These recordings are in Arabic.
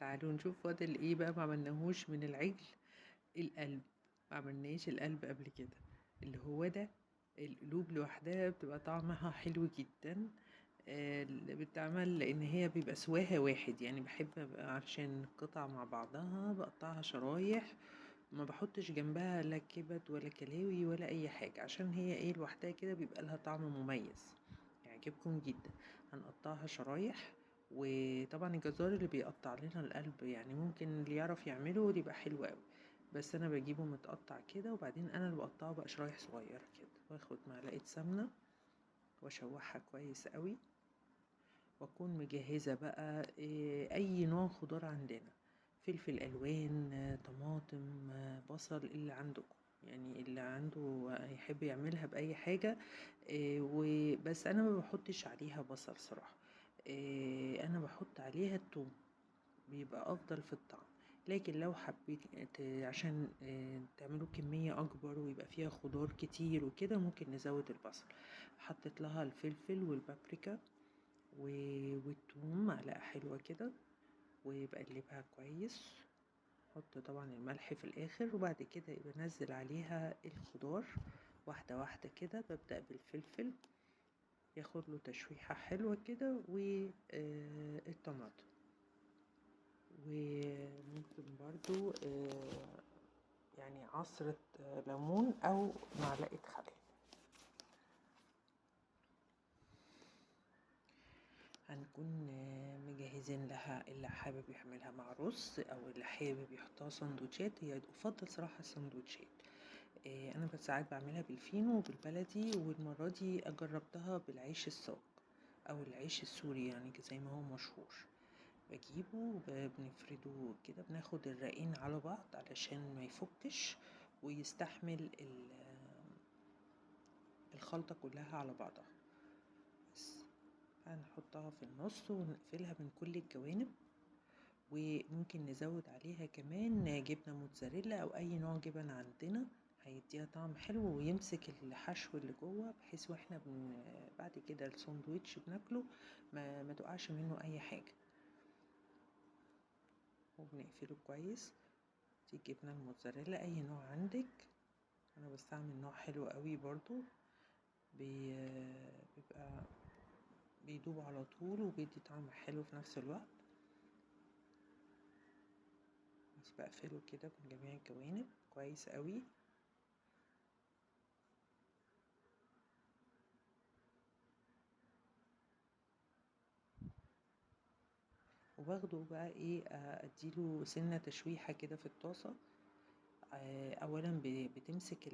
تعالوا نشوف فاضل ايه بقى ما عملناهوش من العجل. القلب، ما عملناش القلب قبل كده، اللي هو ده. القلوب لوحدها بتبقى طعمها حلو جدا. اللي بتعمل لان هي بيبقى سواها واحد، يعني بحب أبقى عشان القطع مع بعضها بقطعها شرايح. ما بحطش جنبها لا كبد ولا كلاوي ولا اي حاجة، عشان هي ايه لوحدها كده بيبقى لها طعم مميز، يعجبكم جدا. هنقطعها شرايح. وطبعا الجزار اللي بيقطع لنا القلب يعني ممكن اللي يعرف يعمله يبقى حلو قوي، بس انا بجيبه متقطع كده، وبعدين انا اللي بقطعه بقى شرايح صغيرة كده، واخد معلقة سمنة واشوحها كويس قوي، واكون مجهزة بقى اي نوع خضار عندنا، فلفل الوان، طماطم، بصل، اللي عندكم، يعني اللي عنده يحب يعملها باي حاجة. وبس انا ما بحطش عليها بصل صراحة. انا بحط عليها الثوم، بيبقى افضل في الطعم. لكن لو حبيت عشان تعملوا كمية اكبر ويبقى فيها خضار كتير وكده، ممكن نزود البصل. حطيت لها الفلفل والبابريكا والثوم معلقة حلوة كده، وبقلبها كويس. حط طبعا الملح في الاخر، وبعد كده يبقى نزل عليها الخضار واحدة واحدة كده. ببدأ بالفلفل، ياخد له تشويحة حلوة كده، والطماطم. وممكن برضو يعني عصرة ليمون او معلقة خل. هنكون مجهزين لها، اللي حابب يعملها مع رز او اللي حابب يحطها سندوتشات. هي افضل صراحة السندوتشات. انا بس ساعات بعملها بالفينو وبالبلدي، والمرة دي جربتها بالعيش الصاج او العيش السوري، يعني زي ما هو مشهور. بجيبه بنفرده كده، بناخد الرقين على بعض علشان ما يفكش ويستحمل الخلطة كلها على بعضها. بس هنحطها في النص ونقفلها من كل الجوانب، وممكن نزود عليها كمان جبنة موتزاريلا او اي نوع جبن عندنا، هيديها طعم حلو ويمسك الحشو اللي جوه، بحيث واحنا بعد كده الساندوتش بناكله ما تقعش منه اي حاجة. وبنقفله كويس. دي جبنة الموتزاريلا اي نوع عندك، انا بستعمل نوع حلو قوي برضو، بيبقى بيدوب على طول وبيدي طعم حلو في نفس الوقت. بس بقفله كده من جميع الجوانب كويس قوي. وباخده بقى ايه، اديله سنة تشويحة كده في الطاسة. اولا بتمسك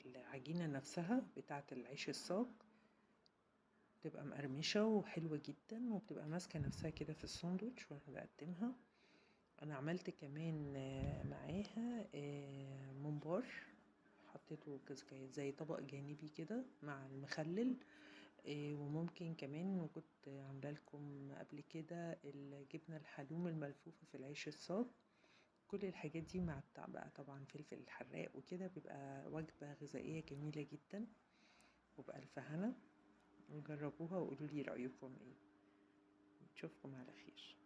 العجينة نفسها بتاعة العيش الصاج، بتبقى مقرمشة وحلوة جدا، وبتبقى ماسكة نفسها كده في الساندوتش وانا بقدمها. انا عملت كمان معاها ممبار، حطيته زي طبق جانبي كده مع المخلل. وممكن كمان كنت عامله لكم قبل كده الجبنه الحلوم الملفوفه في العيش الصاج. كل الحاجات دي مع بقى طبعا فلفل الحراق وكده، بيبقى وجبه غذائيه جميله جدا، وبألف هنا. وجربوها وقولوا لي رأيكم ايه. نشوفكم على خير.